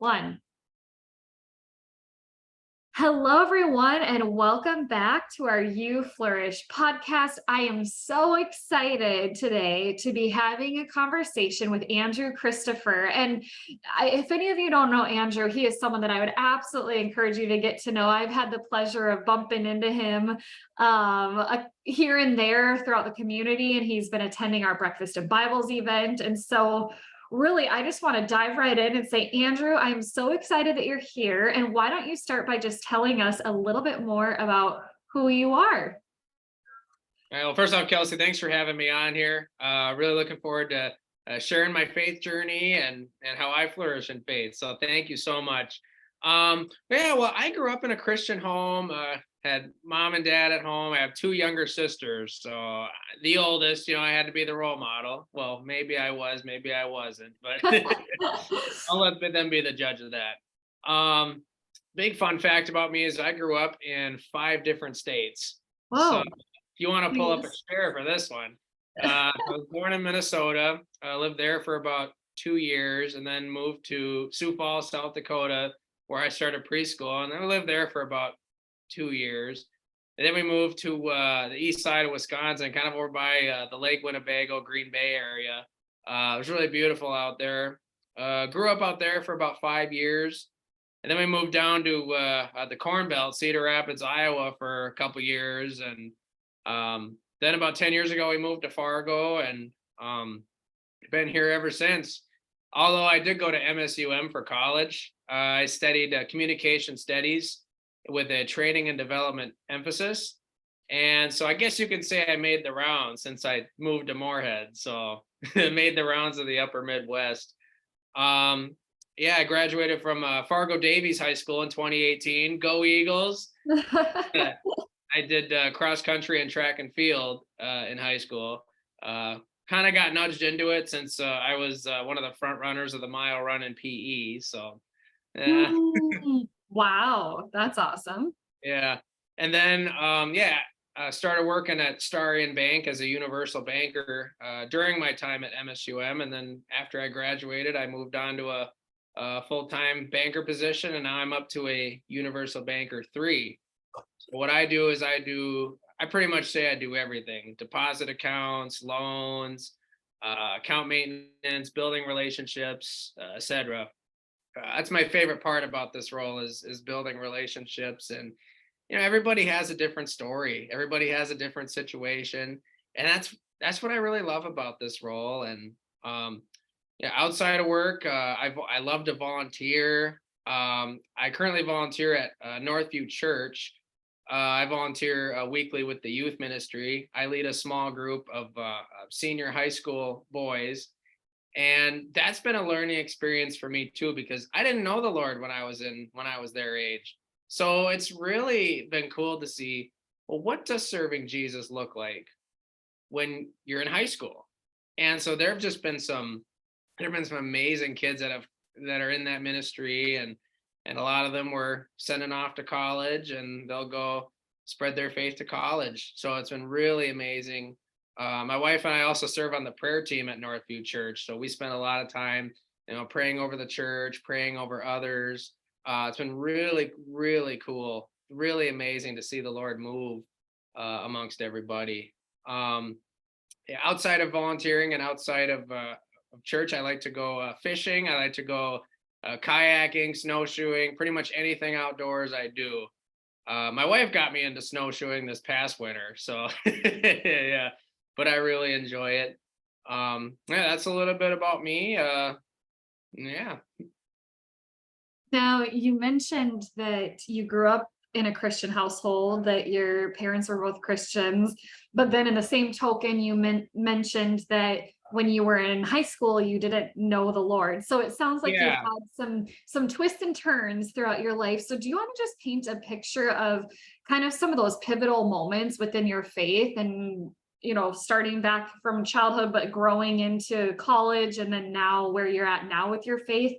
One. Hello, everyone, and welcome back to our You Flourish podcast. I am so excited today to be having a conversation with Andrew Christopher. And if any of you don't know Andrew, he is someone that I would absolutely encourage you to get to know. I've had the pleasure of bumping into him here and there throughout the community, and he's been attending our Breakfast of Bibles event. And so really, I just want to dive right in and say, Andrew, I'm so excited that you're here. And why don't you start by just telling us a little bit more about who you are? Well, first off, Kelsey, thanks for having me on here. Really looking forward to sharing my faith journey and how I flourish in faith. So thank you so much. Well, I grew up in a Christian home, had mom and dad at home. I have two younger sisters. So the oldest, I had to be the role model. Well, maybe I was, maybe I wasn't, but I'll let them be the judge of that. Big fun fact about me is I grew up in 5 different states. So Whoa. if you want to pull up a Please. share for this one, I was born in Minnesota. I lived there for about 2 years and then moved to Sioux Falls, South Dakota, where I started preschool. And then I lived there for about 2 years. And then we moved to the east side of Wisconsin, kind of over by the Lake Winnebago, Green Bay area. It was really beautiful out there. Grew up out there for about 5 years. And then we moved down to the Corn Belt, Cedar Rapids, Iowa, for a couple years. And then about 10 years ago, we moved to Fargo and been here ever since. Although I did go to MSUM for college, I studied communication studies with a training and development emphasis. And so I guess you could say I made the rounds since I moved to Moorhead. So made the rounds of the upper Midwest. Yeah, I graduated from Fargo Davies High School in 2018. Go Eagles. I did cross country and track and field in high school. Kind of got nudged into it since I was one of the front runners of the mile run in PE. So, Wow, that's awesome. yeah. And then, started working at Starion Bank as a universal banker during my time at MSUM. And then after I graduated, I moved on to a full-time banker position, and now I'm up to a universal banker 3. So what I do is I pretty much say I do everything: deposit accounts, loans, account maintenance, building relationships, etc. That's my favorite part about this role is building relationships. And everybody has a different story, everybody has a different situation, and that's what I really love about this role. And yeah, outside of work, I love to volunteer. I currently volunteer at Northview Church. I volunteer weekly with the youth ministry. I lead a small group of senior high school boys, and that's been a learning experience for me too, because I didn't know the Lord when I was their age. So it's really been cool to see, well, what does serving Jesus look like when you're in high school? And so there have been some amazing kids that are in that ministry, and a lot of them were sending off to college, and they'll go spread their faith to college. So it's been really amazing. My wife and I also serve on the prayer team at Northview Church. So we spend a lot of time, praying over the church, praying over others. It's been really, really cool, really amazing to see the Lord move amongst everybody. Yeah, outside of volunteering and outside of church, I like to go fishing. I like to go kayaking, snowshoeing, pretty much anything outdoors I do. My wife got me into snowshoeing this past winter, so yeah, but I really enjoy it. Yeah, that's a little bit about me. Yeah. Now, you mentioned that you grew up in a Christian household, that your parents were both Christians, but then in the same token, you mentioned that when you were in high school, you didn't know the Lord. So it sounds like you've Yeah. had some twists and turns throughout your life. So do you want to just paint a picture of kind of some of those pivotal moments within your faith and starting back from childhood, but growing into college, and then now where you're at now with your faith?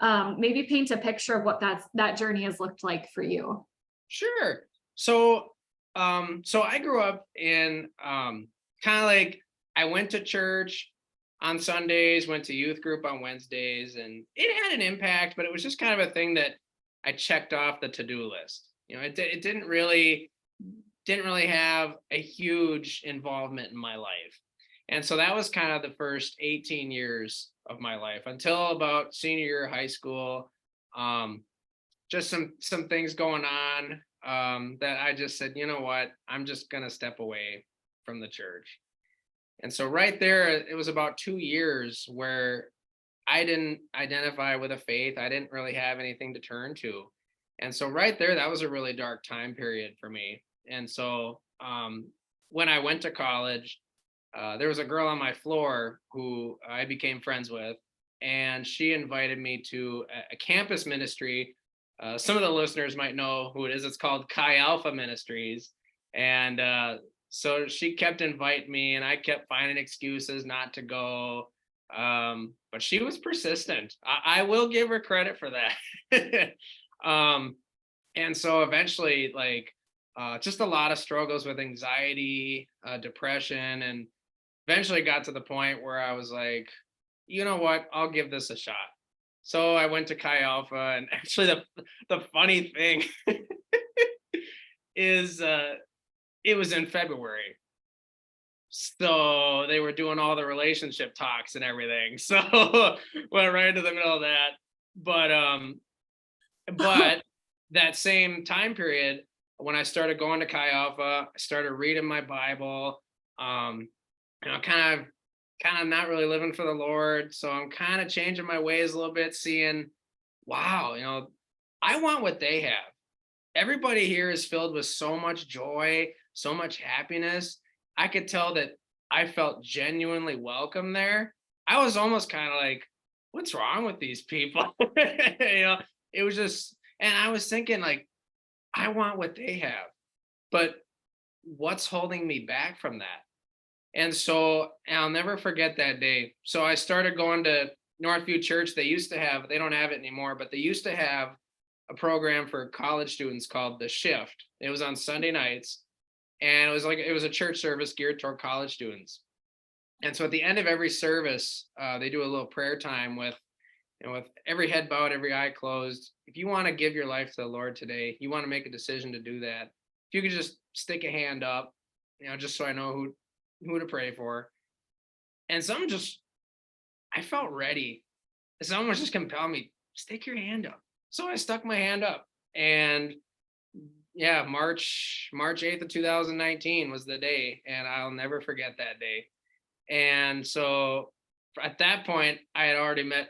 Maybe paint a picture of what that journey has looked like for you. Sure. So, so I grew up in kind of like, I went to church, on Sundays, went to youth group on Wednesdays, and it had an impact, but it was just kind of a thing that I checked off the to-do list. It didn't really have a huge involvement in my life. And so that was kind of the first 18 years of my life until about senior year of high school. Um, just some things going on, that I just said, you know what, I'm just gonna step away from the church. And so right there, it was about 2 years where I didn't identify with a faith. I didn't really have anything to turn to. And so right there, that was a really dark time period for me. And so when I went to college, there was a girl on my floor who I became friends with, and she invited me to a campus ministry. Some of the listeners might know who it is. It's called Chi Alpha Ministries. And so she kept inviting me, and I kept finding excuses not to go. But she was persistent. I will give her credit for that. um, and so eventually, like, just a lot of struggles with anxiety, depression, and eventually got to the point where I was like, you know what, I'll give this a shot. So I went to Chi Alpha, and actually, the funny thing is, it was in February, so they were doing all the relationship talks and everything. So went right into the middle of that. But that same time period, when I started going to Chi Alpha, I started reading my Bible. Um, kind of not really living for the Lord. So I'm kind of changing my ways a little bit, seeing, wow, I want what they have. Everybody here is filled with so much joy, so much happiness. I could tell that I felt genuinely welcome there. I was almost kind of like, what's wrong with these people? It was just, and I was thinking, like, I want what they have, but what's holding me back from that? And so I'll never forget that day. So I started going to Northview Church. They don't have it anymore, but they used to have a program for college students called The Shift. It was on Sunday nights, and it was a church service geared toward college students. And so at the end of every service, they do a little prayer time with every head bowed, every eye closed. If you want to give your life to the Lord today, you want to make a decision to do that. If you could just stick a hand up, just so I know who to pray for. And I felt ready. Someone was just compelling me, stick your hand up. So I stuck my hand up, and yeah, March 8th of 2019 was the day, and I'll never forget that day. And so at that point, I had already met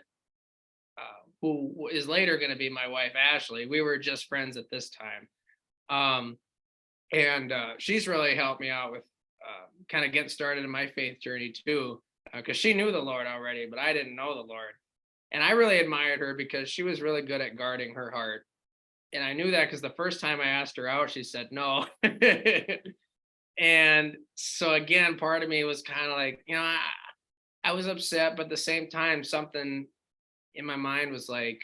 who is later going to be my wife, Ashley. We were just friends at this time. And she's really helped me out with kind of getting started in my faith journey too, because she knew the Lord already, but I didn't know the Lord. And I really admired her because she was really good at guarding her heart. And I knew that because the first time I asked her out, she said no. And so again, part of me was kind of like, I was upset, but at the same time, something in my mind was like,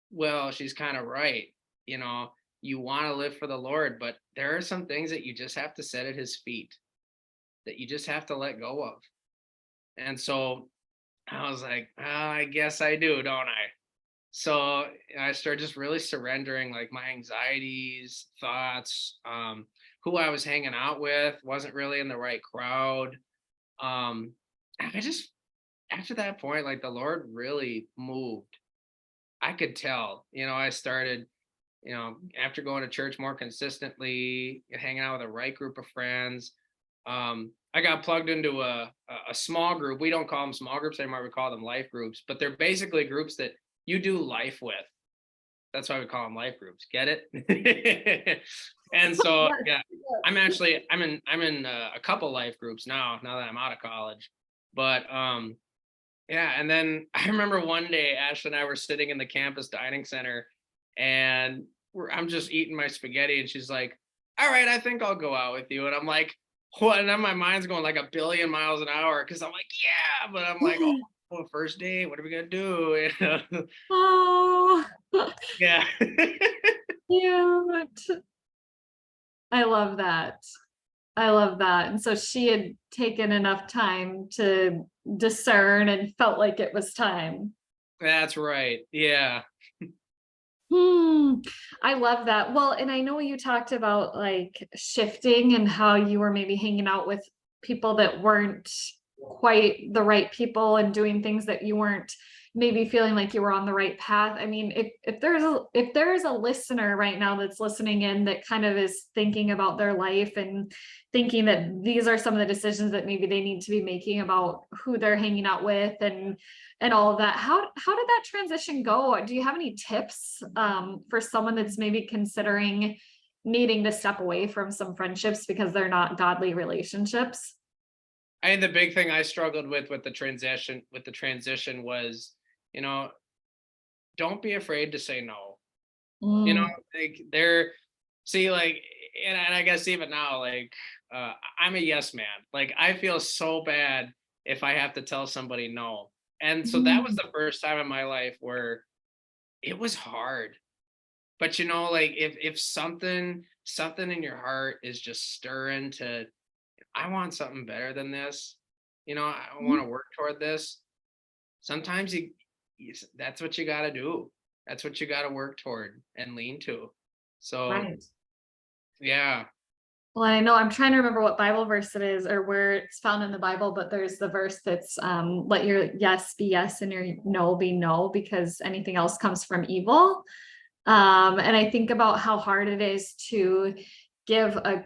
well, she's kind of right. You want to live for the Lord, but there are some things that you just have to set at his feet, that you just have to let go of. And so I was like, oh, I guess I do, don't I? So I started just really surrendering, like, my anxieties, thoughts, who I was hanging out with wasn't really in the right crowd. I just, after that point, like, the Lord really moved. I could tell, I started, after going to church more consistently, hanging out with the right group of friends. I got plugged into a small group. We don't call them small groups anymore. We call them life groups, but they're basically groups that you do life with. That's why we call them life groups. Get it? And so, yeah, I'm in a couple life groups now that I'm out of college. But yeah, and then I remember one day Ashley and I were sitting in the campus dining center, and I'm just eating my spaghetti, and she's like, all right, I think I'll go out with you. And I'm like, what? And then my mind's going like a billion miles an hour, because I'm like, yeah, but I'm like, oh, first date, what are we gonna do? Oh, Yeah. cute. I love that. I love that. And so she had taken enough time to discern and felt like it was time. That's right. Yeah. Hmm. I love that. Well, and I know you talked about like shifting and how you were maybe hanging out with people that weren't quite the right people and doing things that you weren't maybe feeling like you were on the right path. I mean, if there's a listener right now that's listening in that kind of is thinking about their life and thinking that these are some of the decisions that maybe they need to be making about who they're hanging out with and all of that. How did that transition go? Do you have any tips for someone that's maybe considering needing to step away from some friendships because they're not godly relationships? I think the big thing I struggled with the transition was, you know, don't be afraid to say no. You know, Mm, like there, see, like, and I guess even now, like, I'm a yes man. Like, I feel so bad if I have to tell somebody no. And so that was mm, the first time in my life where it was hard. But like if something in your heart is just stirring to, I want something better than this. I mm, want to work toward this. Sometimes that's what you got to do. That's what you got to work toward and lean to. So, right. yeah. Well, I know I'm trying to remember what Bible verse it is or where it's found in the Bible, but there's the verse that's let your yes be yes and your no be no, because anything else comes from evil. And I think about how hard it is to give a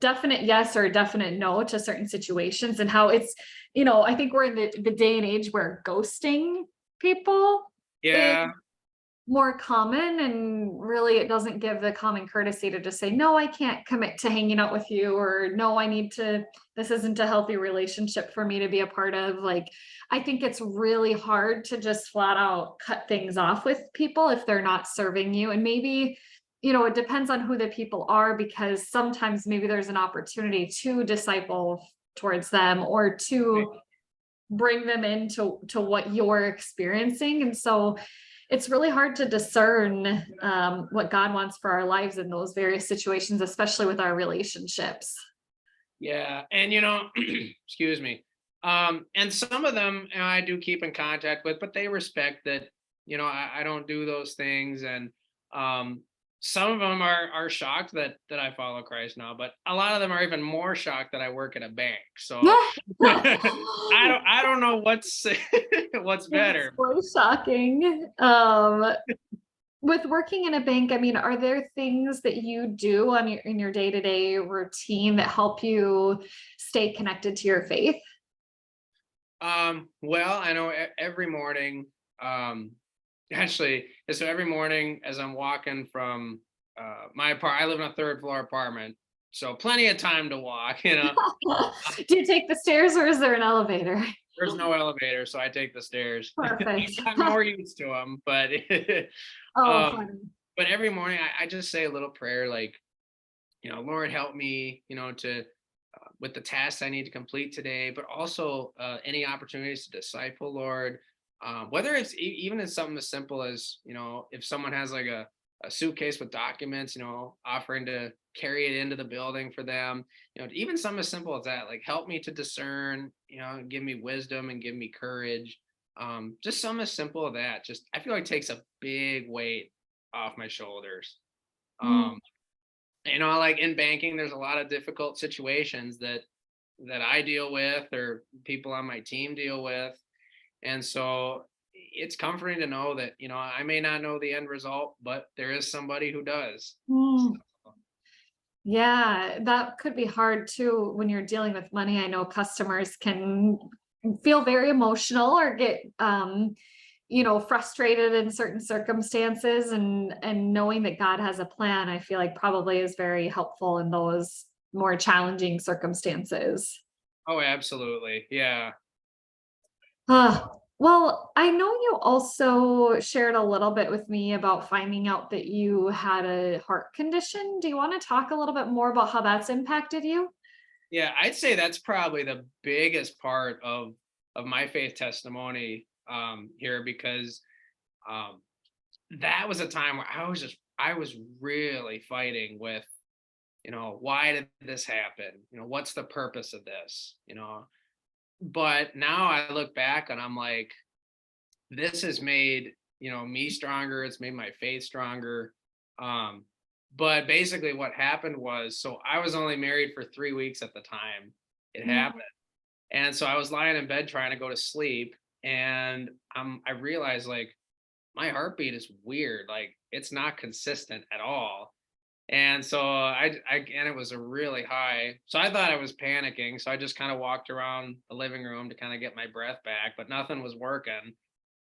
definite yes or a definite no to certain situations and how it's, I think we're in the day and age where ghosting people is Yeah. more common, and really it doesn't give the common courtesy to just say no, I can't commit to hanging out with you, or no, this isn't a healthy relationship for me to be a part of. Like, I think it's really hard to just flat out cut things off with people if they're not serving you. And maybe it depends on who the people are, because sometimes maybe there's an opportunity to disciple towards them or to bring them into what you're experiencing. And so it's really hard to discern what God wants for our lives in those various situations, especially with our relationships. Yeah. And excuse me. And some of them, I do keep in contact with, but they respect that, I don't do those things. And um some of them are shocked that I follow Christ now, but a lot of them are even more shocked that I work at a bank. So I don't know what's what's It's better. so shocking. With working in a bank, I mean, are there things that you do in your day-to-day routine that help you stay connected to your faith? Well, I know every morning, actually, so every morning as I'm walking from my I live in a third floor apartment, so plenty of time to walk. Do you take the stairs or is there an elevator? There's no elevator, so I take the stairs. Perfect. I've gotten more used to them, but Oh, um, funny. but every morning I just say a little prayer, like, Lord, help me, to with the tasks I need to complete today, but also any opportunities to disciple, Lord. Whether it's even as something as simple as, if someone has like a suitcase with documents, offering to carry it into the building for them, even something as simple as that, like help me to discern, give me wisdom and give me courage. Just something as simple as that. Just I feel like takes a big weight off my shoulders. Mm. Um, like in banking, there's a lot of difficult situations that I deal with or people on my team deal with. And so it's comforting to know that, I may not know the end result, but there is somebody who does. Mm. So, Yeah, that could be hard too when you're dealing with money. I know customers can feel very emotional or get frustrated in certain circumstances, and knowing that God has a plan, I feel like probably is very helpful in those more challenging circumstances. oh, absolutely. Yeah. Well, I know you also shared a little bit with me about finding out that you had a heart condition. Do you want to talk a little bit more about how that's impacted you? Yeah. I'd say that's probably the biggest part of my faith testimony here because um that was a time where I was really fighting with why did this happen? What's the purpose of this? But now I look back and I'm like, this has made, me stronger. It's made my faith stronger. Um, but basically what happened was, so I was only married for 3 weeks at the time it Mm, happened. And so I was lying in bed trying to go to sleep. And I realized like my heartbeat is weird. Like it's not consistent at all. And so and it was a really high. So I thought I was panicking. So I just kind of walked around the living room to kind of get my breath back, but nothing was working.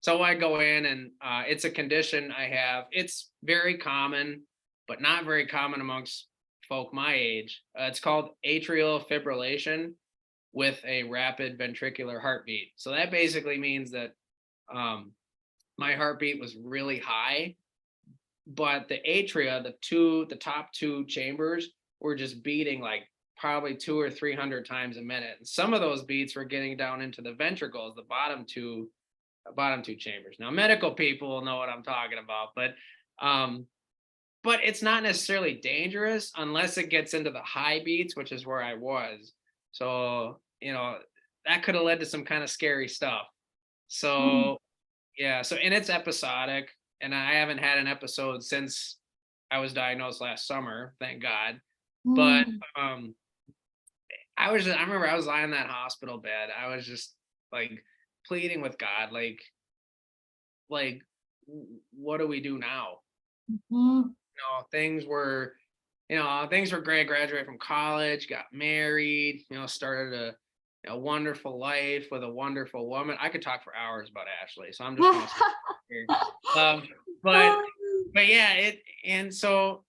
So I go in and it's a condition I have. It's very common, but not very common amongst folk my age. It's called atrial fibrillation with a rapid ventricular heartbeat. So that basically means that um, my heartbeat was really high, but the atria, the top two chambers, were just beating like probably 200 or 300 times a minute. And some of those beats were getting down into the ventricles, the bottom two chambers. Now, medical people will know what I'm talking about, um, but it's not necessarily dangerous unless it gets into the high beats, which is where I was. So, that could have led to some kind of scary stuff. mm, So, yeah, so and it's episodic, and I haven't had an episode since I was diagnosed last summer, thank God. But mm. I remember I was lying in that hospital bed. I was just like pleading with God, like what do we do now? Mhm. Things were great. Graduated from college, got married, started a wonderful life with a wonderful woman. I could talk for hours about Ashley, so I'm just gonna stop here. Um, but but yeah,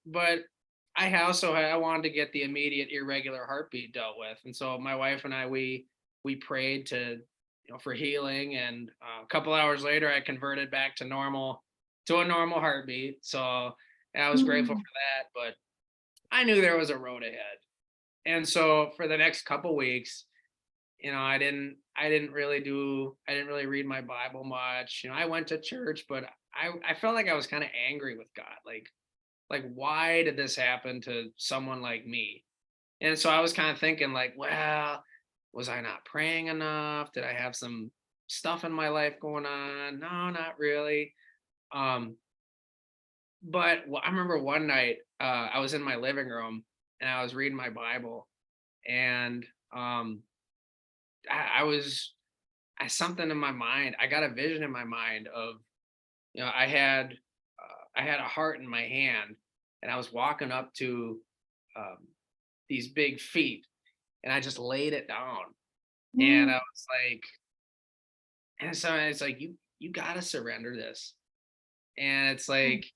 but I wanted to get the immediate irregular heartbeat dealt with, and so my wife and I we prayed for healing, and a couple hours later I converted back to a normal heartbeat. So I was grateful Mm, for that, but I knew there was a road ahead. And so for the next couple weeks, I didn't really read my Bible much. I went to church, but I felt like I was kind of angry with God. Like why did this happen to someone like me? And so I was kind of thinking like, well, was I not praying enough? Did I have some stuff in my life going on? No, not really. Um, but I remember one night I was in my living room and I was reading my Bible, and um, I was something in my mind. I got a vision in my mind of I had a heart in my hand, and I was walking up to um, these big feet, and I just laid it down, and I mm, was like, and so it's like you gotta surrender this, and it's mm, like,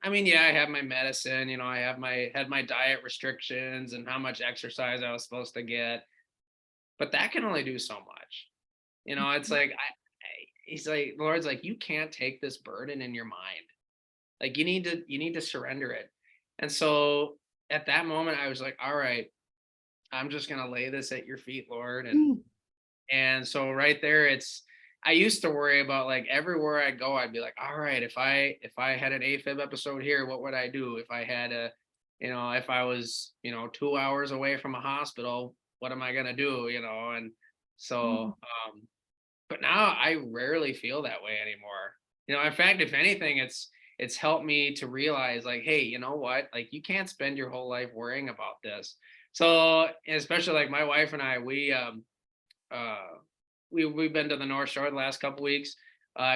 I mean, yeah, I have my medicine, I had my diet restrictions and how much exercise I was supposed to get, but that can only do so much. It's like he's like, the Lord's like, you can't take this burden in your mind. Like you need to surrender it. And so at that moment I was like, all right, I'm just gonna lay this at your feet, Lord. mm, And so right there, I used to worry about like everywhere I go, I'd be like, all right, if I had an AFib episode here, what would I do? If I had if I was, 2 hours away from a hospital, what am I gonna do? And mm, so but now I rarely feel that way anymore. In fact, if anything, it's helped me to realize like, hey, you know what? Like you can't spend your whole life worrying about this. So especially like my wife and I, uh we've been to the North Shore the last couple weeks.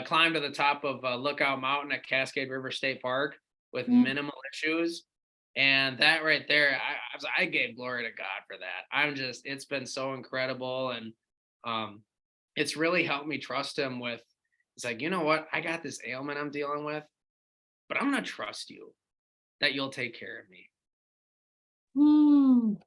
Climbed to the top of Lookout Mountain at Cascade River State Park with mm. minimal issues, and that right there, I gave glory to God for that. It's been so incredible, and um, it's really helped me trust Him with. It's like, you know what, I got this ailment I'm dealing with, but I'm gonna trust you that you'll take care of me. Mm.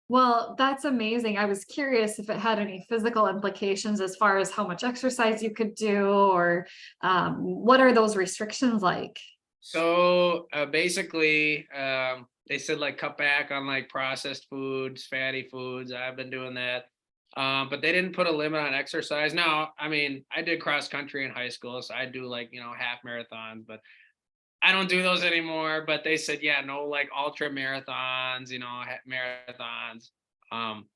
Well, that's amazing. I was curious if it had any physical implications as far as how much exercise you could do, or what are those restrictions like? So basically, they said like cut back on like processed foods, fatty foods. I've been doing that, but they didn't put a limit on exercise. Now, I mean, I did cross country in high school, so I do like half marathons. But I don't do those anymore, but they said, yeah, no, like ultra marathons, marathons. Um,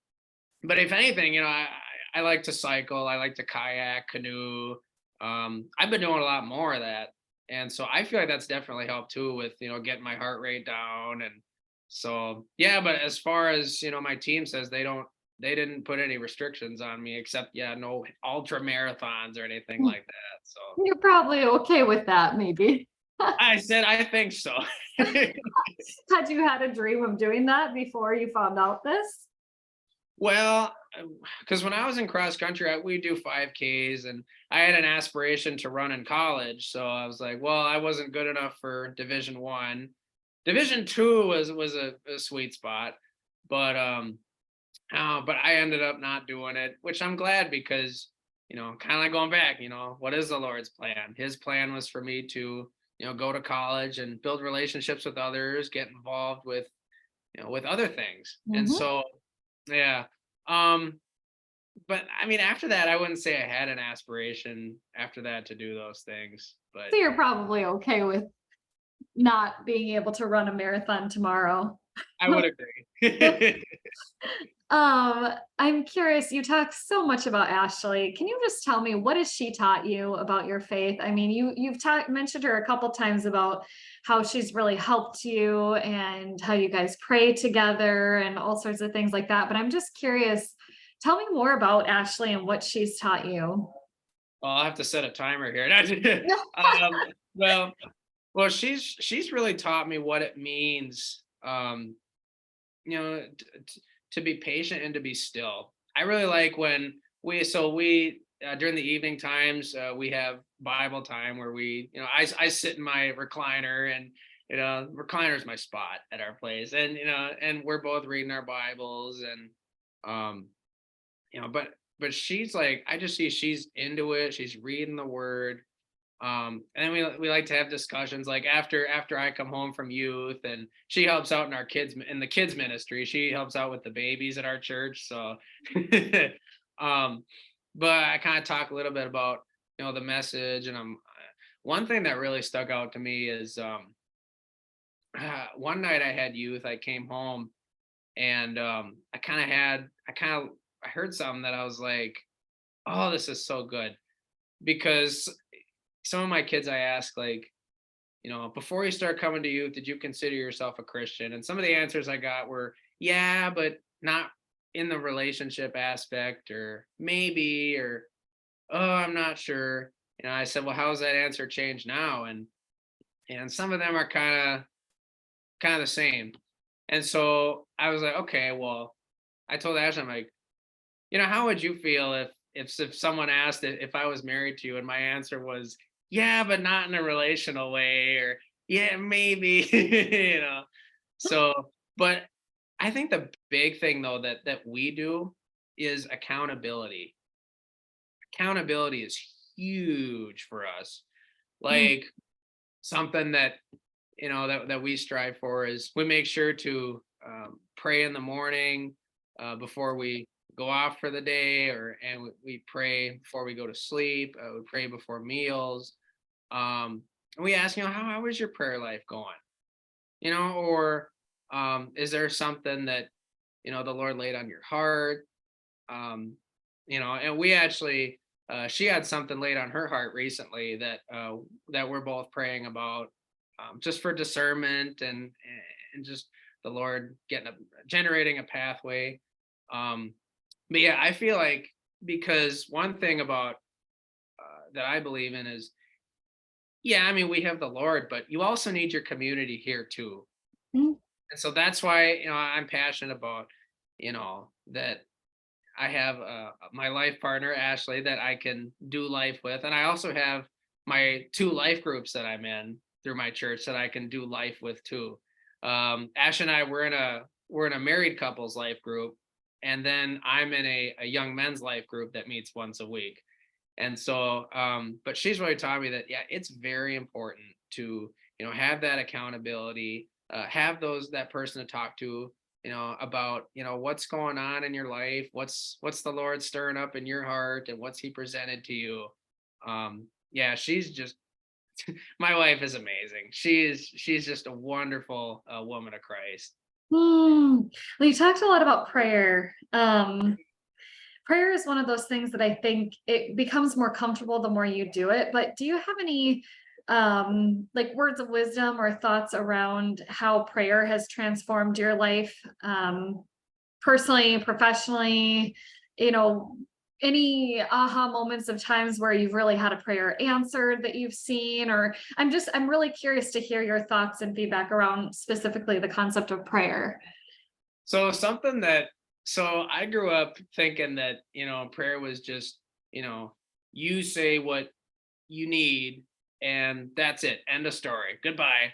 but if anything, I like to cycle, I like to kayak, canoe. I've been doing a lot more of that. And so I feel like that's definitely helped too with, getting my heart rate down. And so, yeah, but as far as, my team says, they didn't put any restrictions on me except, yeah, no ultra marathons or anything like that. So You're probably okay with that, maybe. I said, I think so. Had you had a dream of doing that before you found out this? Well, because when I was in cross country, we do 5Ks, and I had an aspiration to run in college. So I was like, well, I wasn't good enough for Division 1. Division 2 was a sweet spot, but but I ended up not doing it, which I'm glad because kind of like going back, what is the Lord's plan? His plan was for me to go to college and build relationships with others, get involved with other things, and Mhm. so yeah. Um, but I mean, after that, I wouldn't say I had an aspiration after that to do those things, but So you're probably okay with not being able to run a marathon tomorrow. I would agree. I'm curious, you talk so much about Ashley. Can you just tell me what has she taught you about your faith? I mean, you've mentioned her a couple times about how she's really helped you and how you guys pray together and all sorts of things like that. But I'm just curious, tell me more about Ashley and what she's taught you. Well, I'll have to set a timer here. Well, she's really taught me what it means, to be patient and to be still. I really like when we during the evening times, we have Bible time where I sit in my recliner, and recliner is my spot at our place, and and we're both reading our Bibles, and um but she's like, I just see she's into it, she's reading the word. And then we like to have discussions like after I come home from youth, and she helps out in the kids ministry. She helps out with the babies at our church. So um but I kind of talk a little bit about the message, and one thing that really stuck out to me is one night I had youth. I came home, and I heard something that I was like, oh, this is so good, because some of my kids, I ask, like, before you start coming to youth, did you consider yourself a Christian? And some of the answers I got were, yeah, but not in the relationship aspect, or maybe, or, oh, I'm not sure. I said, well, how's that answer changed now? And some of them are kind of the same. And so I was like, okay, well, I told Ashley, I'm like, how would you feel if someone asked if I was married to you, and my answer was, yeah, but not in a relational way, or yeah, maybe, So, but I think the big thing though that we do is accountability. Accountability is huge for us. Mm. Like, something that we strive for is we make sure to pray in the morning, before we go off for the day, and we pray before we go to sleep. We pray before meals. And we ask, how is your prayer life going? Or is there something that the Lord laid on your heart? And we actually, she had something laid on her heart recently that we're both praying about, just for discernment, and just the Lord generating a pathway. Um, but yeah, I feel like, because one thing about that I believe in is, yeah, I mean, we have the Lord, but you also need your community here too. Mm. And so that's why I'm passionate about that I have my life partner Ashley that I can do life with, and I also have my two life groups that I'm in through my church that I can do life with too. Ash and I, we're in a married couples life group, and then I'm in a young men's life group that meets once a week. And so, but she's really taught me that, yeah, it's very important to have that accountability, have that person to talk to, about what's going on in your life, what's the Lord stirring up in your heart, and what's He presented to you. Yeah, she's just my wife is amazing. She's just a wonderful woman of Christ. Hmm. Well, you talked a lot about prayer. Prayer is one of those things that I think it becomes more comfortable the more you do it. But do you have any like words of wisdom or thoughts around how prayer has transformed your life, personally, professionally, you know, any aha moments of times where you've really had a prayer answered that you've seen? Or I'm really curious to hear your thoughts and feedback around specifically the concept of prayer. So something that so I grew up thinking that, prayer was just, you say what you need and that's it. End of story. Goodbye.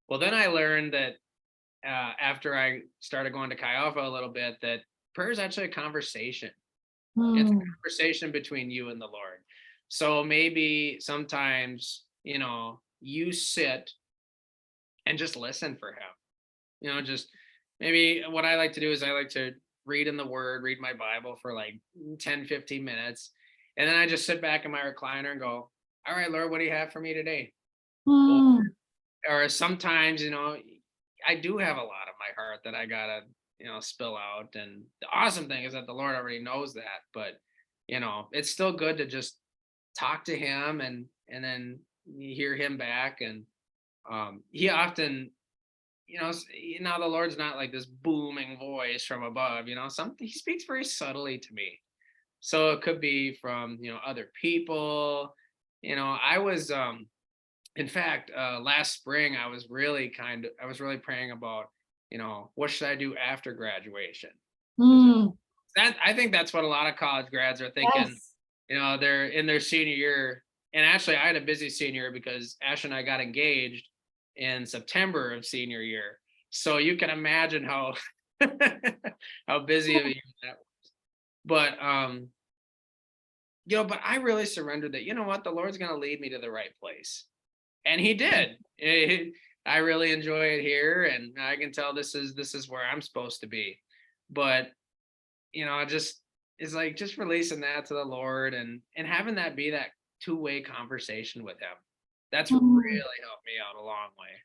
Well, then I learned that after I started going to Chi Alpha a little bit, that prayer is actually a conversation. It's a Hmm. conversation between you and the Lord. So maybe sometimes, you sit and just listen for him. Just maybe what I like to do is I like to read in the word, read my Bible for like 10, 15 minutes. And then I just sit back in my recliner and go, all right, Lord, what do you have for me today? Or, Hmm. or sometimes, I do have a lot of my heart that I gotta, spill out. And the awesome thing is that the Lord already knows that, but it's still good to just talk to him and then you hear him back. And he often now the Lord's not like this booming voice from above, something he speaks very subtly to me. So it could be from, other people. I was in fact, last spring I was really praying about, what should I do after graduation? 'Cause Hmm. that I think that's what a lot of college grads are thinking, Yes. they're in their senior year. And actually I had a busy senior year because Ash and I got engaged in September of senior year. So you can imagine how how busy of a year that was. But but I really surrendered that, the Lord's gonna lead me to the right place. And he did. I really enjoy it here and I can tell this is where I'm supposed to be. But just is like just releasing that to the Lord and having that be that two-way conversation with him. That's Hmm. really helped me out a long way.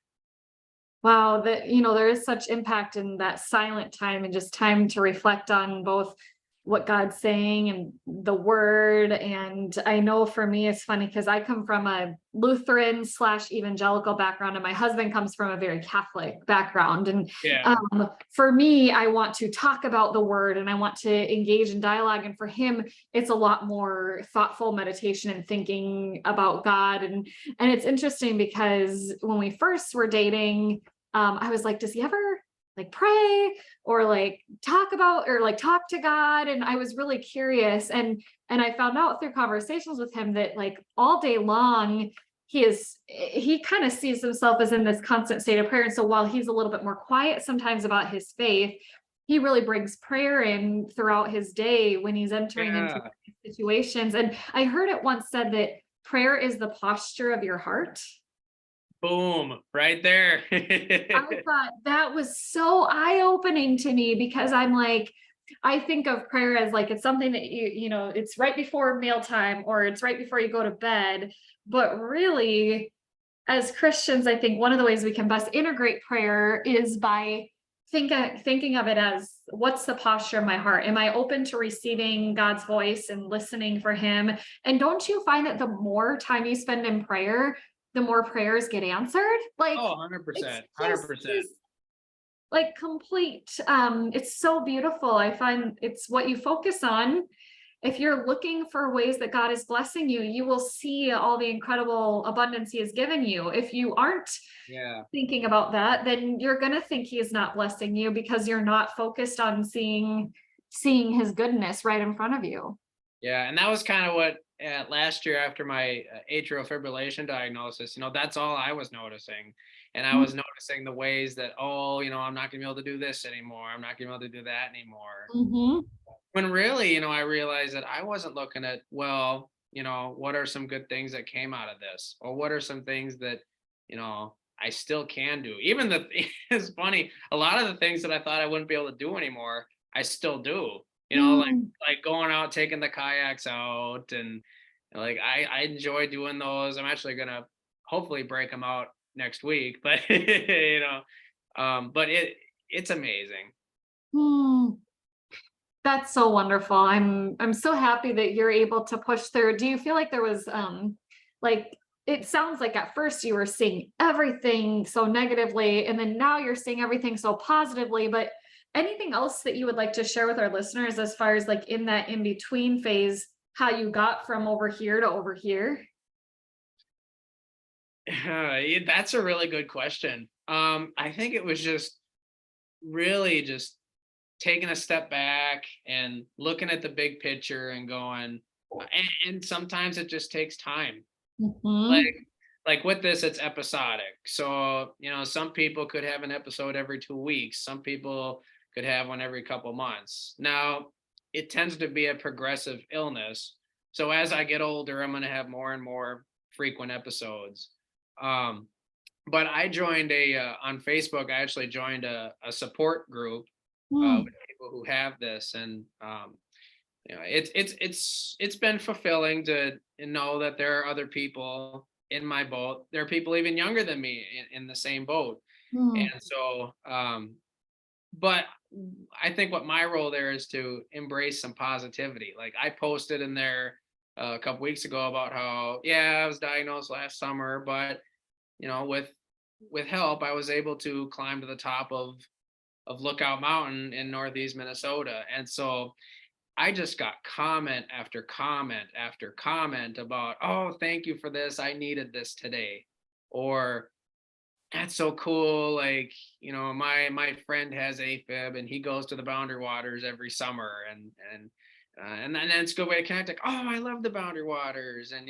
Wow, that there is such impact in that silent time and just time to reflect on both what God's saying and the word. And I know for me, it's funny because I come from a Lutheran slash evangelical background, and my husband comes from a very Catholic background. And Yeah. for me, I want to talk about the word and I want to engage in dialogue. And for him, it's a lot more thoughtful meditation and thinking about God. And it's interesting because when we first were dating, I was like, does he ever like pray or like talk about or like talk to God? And I was really curious. And I found out through conversations with him that like all day long, he kind of sees himself as in this constant state of prayer. And so while he's a little bit more quiet sometimes about his faith, he really brings prayer in throughout his day when he's entering into Yeah. situations. And I heard it once said that prayer is the posture of your heart. Boom. Right there. I thought that was so eye-opening to me because I'm like, I think of prayer as like it's something that it's right before mealtime or it's right before you go to bed. But really, as Christians, I think one of the ways we can best integrate prayer is by thinking of it as what's the posture of my heart? Am I open to receiving God's voice and listening for him? And don't you find that the more time you spend in prayer, the more prayers get answered? Like Oh, it's 100%. just 100%. this like complete it's so beautiful. I find it's what you focus on. If you're looking for ways that God is blessing you, you will see all the incredible abundance he has given you. If you aren't Yeah. thinking about that, then you're going to think he is not blessing you because you're not focused on seeing his goodness right in front of you. Yeah, and that was kind of what last year after my atrial fibrillation diagnosis, that's all I was noticing. And I was noticing the ways that, oh, I'm not going to be able to do this anymore. I'm not going to be able to do that anymore. Mm-hmm. When really, I realized that I wasn't looking at, well, what are some good things that came out of this? Or what are some things that, I still can do? Even it's funny, a lot of the things that I thought I wouldn't be able to do anymore, I still do. Mm. Like going out, taking the kayaks out, and like I enjoy doing those. I'm actually gonna hopefully break them out next week. But but it's amazing. Hmm. That's so wonderful. I'm so happy that you're able to push through. Do you feel like there was like it sounds like at first you were seeing everything so negatively and then now you're seeing everything so positively, but anything else that you would like to share with our listeners as far as like in that in between phase, how you got from over here to over here? Yeah, that's a really good question. I think it was just really just taking a step back and looking at the big picture and going, and sometimes it just takes time. Mhm. Like with this, it's episodic. So, some people could have an episode every 2 weeks. Some people could have one every couple months. Now, it tends to be a progressive illness. So as I get older, I'm going to have more and more frequent episodes. Um, but I joined on Facebook. I actually joined a support group Mm. with people who have this, and it's been fulfilling to know that there are other people in my boat. There are people even younger than me in the same boat, Mm. and so but I think what my role there is to embrace some positivity. Like I posted in there a couple weeks ago about how, yeah, I was diagnosed last summer, but with help, I was able to climb to the top of Lookout Mountain in Northeast Minnesota. And so I just got comment after comment after comment about, oh, thank you for this. I needed this today. Or that's so cool. Like, my friend has AFib and he goes to the Boundary Waters every summer, and then it's a good way to connect. Like, oh, I love the Boundary Waters. And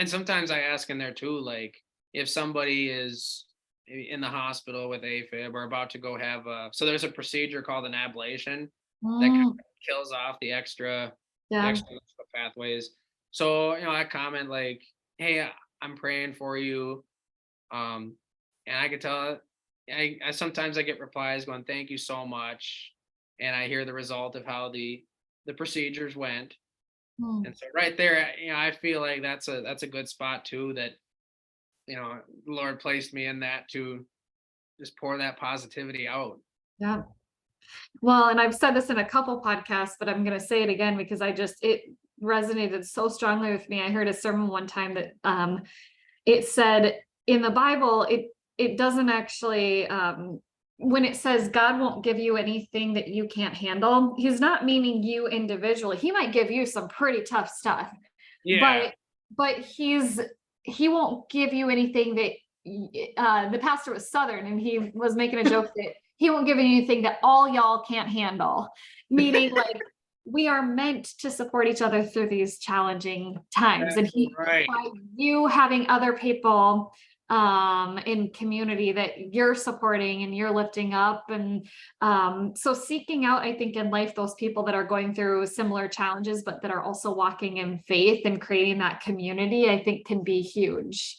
sometimes I ask in there too, like if somebody is in the hospital with AFib or about to go have so there's a procedure called an ablation that kind Mm. of kills off the Yeah. extra pathways. So, I comment like, hey, I'm praying for you. And I could tell I sometimes I get replies going, thank you so much. And I hear the result of how the procedures went. Mm. And so right there, I feel like that's a good spot too, that, the Lord placed me in that to just pour that positivity out. Yeah. Well, and I've said this in a couple podcasts, but I'm going to say it again because it resonated so strongly with me. I heard a sermon one time that it said in the Bible, it doesn't actually when it says God won't give you anything that you can't handle, he's not meaning you individually. He might give you some pretty tough stuff, Yeah. but he won't give you anything that the pastor was Southern and he was making a joke that he won't give you anything that all y'all can't handle, meaning like we are meant to support each other through these challenging times. And That's right. by you having other people in community that you're supporting and you're lifting up. And so seeking out, I think in life, those people that are going through similar challenges, but that are also walking in faith and creating that community, I think can be huge.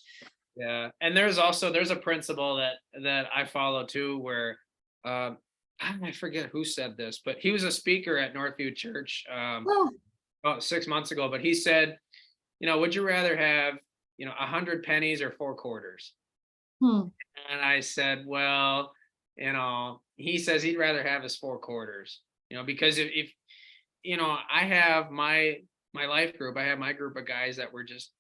Yeah. And there's a principle that I follow too, where I forget who said this, but he was a speaker at Northview Church Oh. about 6 months ago. But he said, would you rather have 100 pennies or 4 quarters? Hmm. And I said, well, he says he'd rather have his 4 quarters, because if I have my life group, I have my group of guys that were just,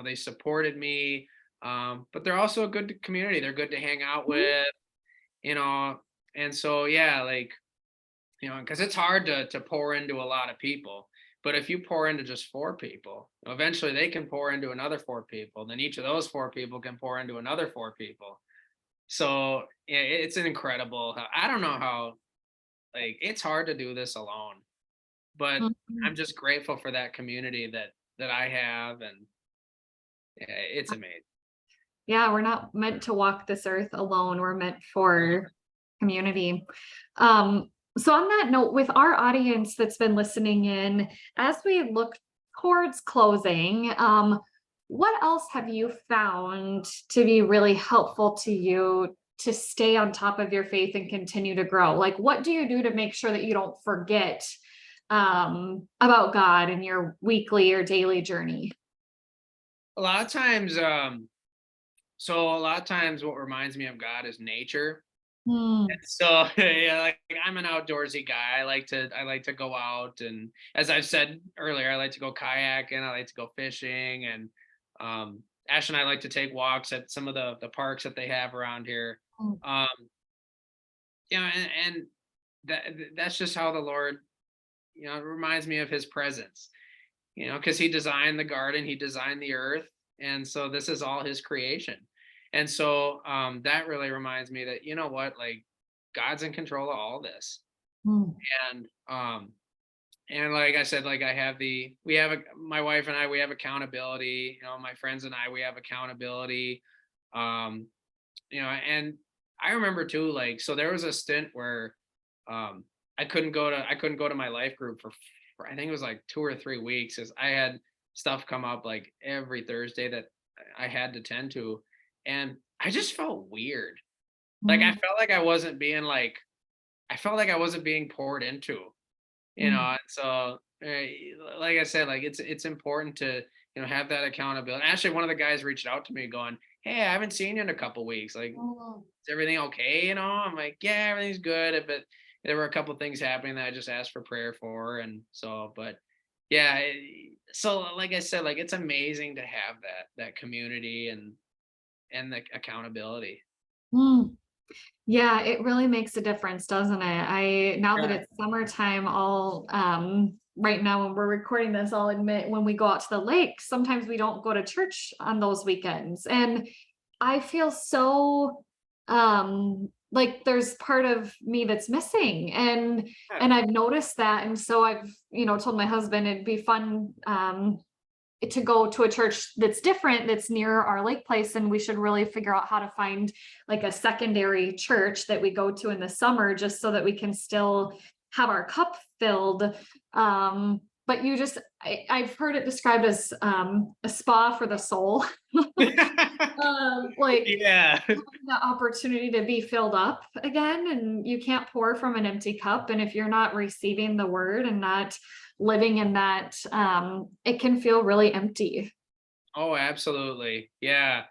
they supported me. But they're also a good community. They're good to hang out with, you know, and so, yeah, like, because it's hard to pour into a lot of people. But if you pour into just 4 people, eventually they can pour into another 4 people. Then each of those 4 people can pour into another 4 people. So it's an incredible. I don't know how, like, it's hard to do this alone, but Mhm. I'm just grateful for that community that I have, and yeah, it's amazing. Yeah, we're not meant to walk this earth alone. We're meant for community. Um, so on that note, with our audience that's been listening in, as we look towards closing, what else have you found to be really helpful to you to stay on top of your faith and continue to grow? Like, what do you do to make sure that you don't forget about God in your weekly or daily journey? A lot of times, so a lot of times what reminds me of God is nature. Mm, So yeah, like I'm an outdoorsy guy. I like to go out, and as I've said earlier, I like to go kayaking, I like to go fishing, and Ash and I like to take walks at some of the parks that they have around here. mm, Um, and that's just how the Lord, it reminds me of his presence, because he designed the garden, he designed the earth, and so this is all his creation. And so that really reminds me that, what, like, God's in control of all this. mm, And like I said, like, we have my wife and I, we have accountability, my friends and I, we have accountability. um and I remember too, like, so there was a stint where um I couldn't go to my life group for I think it was like 2 or 3 weeks, as I had stuff come up like every Thursday that I had to tend to. And I just felt weird. Like, I mm, felt like I wasn't being poured into, mm. and so, like I said, like, it's important to, have that accountability. Actually, one of the guys reached out to me going, "Hey, I haven't seen you in a couple weeks. Like, Oh. is everything okay?" I'm like, "Yeah, everything's good." But there were a couple things happening that I just asked for prayer for, and so, but yeah, so like I said, like, it's amazing to have that community and the accountability. Mm. Yeah, it really makes a difference, doesn't it? I now that Yeah. it's summertime, I'll right now when we're recording this, I'll admit when we go out to the lake, sometimes we don't go to church on those weekends. And I feel so like there's part of me that's missing. And I've noticed that. And so I've, told my husband it'd be fun to go to a church that's different, that's near our lake place, and we should really figure out how to find like a secondary church that we go to in the summer, just so that we can still have our cup filled. But I've heard it described as a spa for the soul. Like Yeah. the opportunity to be filled up again, and you can't pour from an empty cup. And if you're not receiving the word and not living in that, it can feel really empty. Oh, absolutely. Yeah.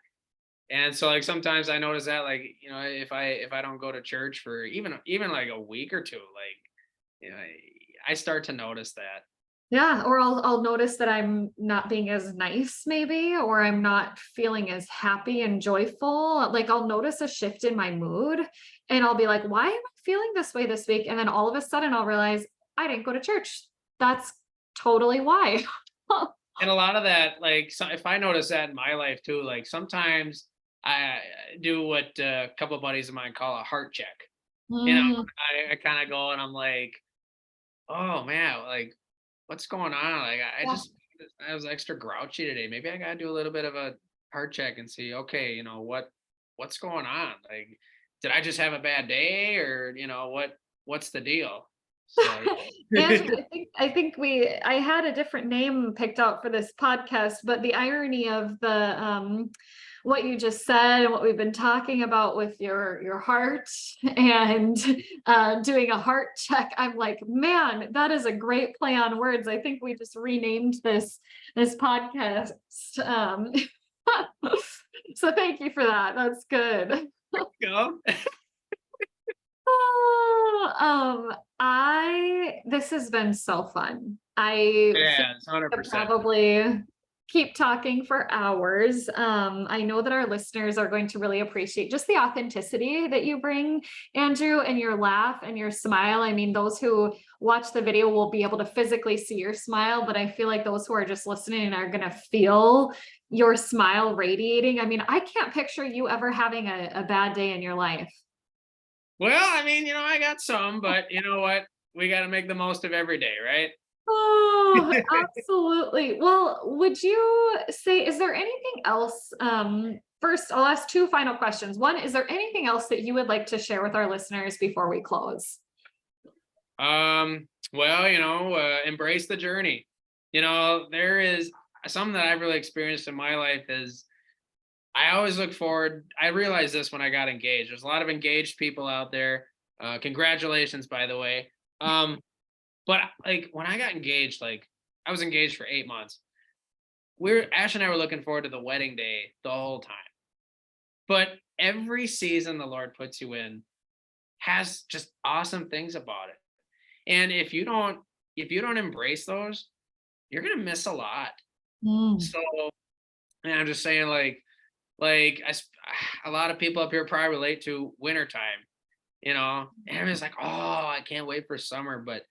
And so, like, sometimes I notice that, like, if I don't go to church for even like a week or two, like, I start to notice that. Yeah, or I'll notice that I'm not being as nice maybe, or I'm not feeling as happy and joyful. Like I'll notice a shift in my mood and I'll be like, why am I feeling this way this week? And then all of a sudden I'll realize I didn't go to church. That's totally why. And a lot of that, like, so if I notice that in my life too, like, sometimes I do what a couple of buddies of mine call a heart check. You know, Mm, I kind of go and I'm like, oh man, like, what's going on? Like, yeah. I was extra grouchy today. Maybe I gotta do a little bit of a heart check and see, okay, what's going on? Like, did I just have a bad day, or what's the deal? So And I think I had a different name picked out for this podcast, but the irony of the what you just said and what we've been talking about with your heart and doing a heart check, I'm like, man, that is a great play on words. I think we just renamed this podcast. Um, so thank you for that. That's good. you know, Oh, I this has been so fun. I think yeah, it's we could 100%. probably keep talking for hours. I know that our listeners are going to really appreciate just the authenticity that you bring, Andrew, and your laugh and your smile. I mean, those who watch the video will be able to physically see your smile, but I feel like those who are just listening are going to feel your smile radiating. I mean, I can't picture you ever having a bad day in your life. Well, I mean, I got some, but you know what? We got to make the most of every day, right? Oh, absolutely. Well, would you say, is there anything else? First, I'll ask two final questions. One, is there anything else that you would like to share with our listeners before we close? Well, embrace the journey. There is something that I've really experienced in my life is I always look forward. I realized this when I got engaged. There's a lot of engaged people out there. Congratulations, by the way. But like when I got engaged, like I was engaged for 8 months. Ash and I were looking forward to the wedding day the whole time. But every season the Lord puts you in has just awesome things about it. And if you don't embrace those, you're gonna miss a lot. Mm. So, and I'm just saying, a lot of people up here probably relate to wintertime, and everyone's like, oh, I can't wait for summer, but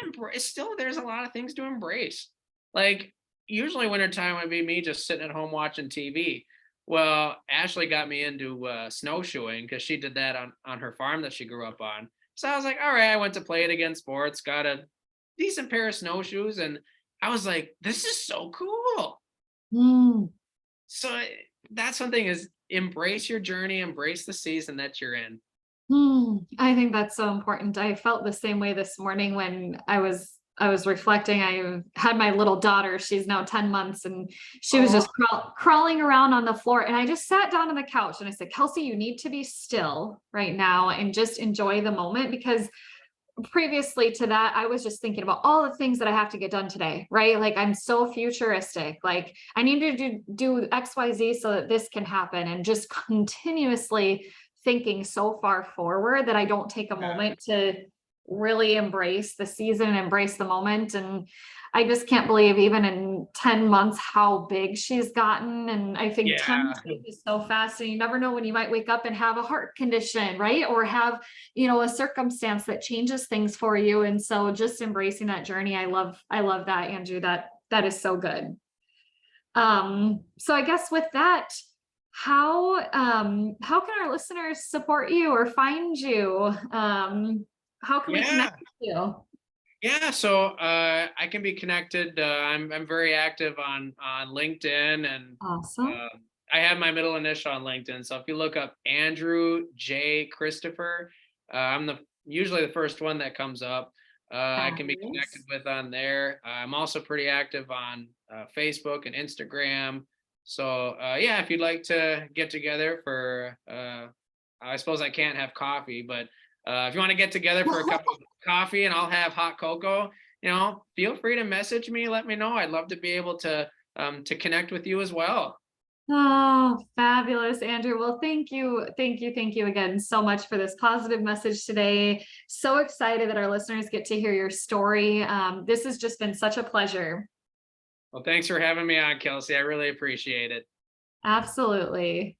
embrace, still there's a lot of things to embrace. Like, usually wintertime would be me just sitting at home watching TV. Well, Ashley got me into snowshoeing because she did that on her farm that she grew up on. So I was like, all right, I went to play it again sports, got a decent pair of snowshoes, and I was like, this is so cool. Mm. So that's something, is embrace your journey, embrace the season that you're in. I think that's so important. I felt the same way this morning when I was reflecting. I had my little daughter, she's now 10 months, and she was Oh, just crawling around on the floor. And I just sat down on the couch and I said, Kelsey, you need to be still right now and just enjoy the moment, because previously to that, I was just thinking about all the things that I have to get done today, right? Like, I'm so futuristic. Like, I need to do XYZ so that this can happen, and just continuously thinking so far forward that I don't take a yeah. moment to really embrace the season and embrace the moment. And I just can't believe, even in 10 months, how big she's gotten. And I think time Yeah. changes so fast, and you never know when you might wake up and have a heart condition, right? Or have, a circumstance that changes things for you. And so just embracing that journey, I love that, Andrew. That is so good. So I guess with that, how can our listeners support you or find you? How can we Yeah. connect with you? Yeah, so I can be connected. I'm very active on LinkedIn, and Awesome. uh, I have my middle initial on LinkedIn. So if you look up Andrew J. Christopher, I'm usually the first one that comes up. I can be connected Fabulous. with on there. I'm also pretty active on Facebook and Instagram. So yeah, if you'd like to get together for, I suppose I can't have coffee, but if you want to get together for a cup of coffee and I'll have hot cocoa, feel free to message me. Let me know. I'd love to be able to connect with you as well. Oh, fabulous, Andrew. Well, thank you. Thank you. Thank you again so much for this positive message today. So excited that our listeners get to hear your story. This has just been such a pleasure. Well, thanks for having me on, Kelsey. I really appreciate it. Absolutely.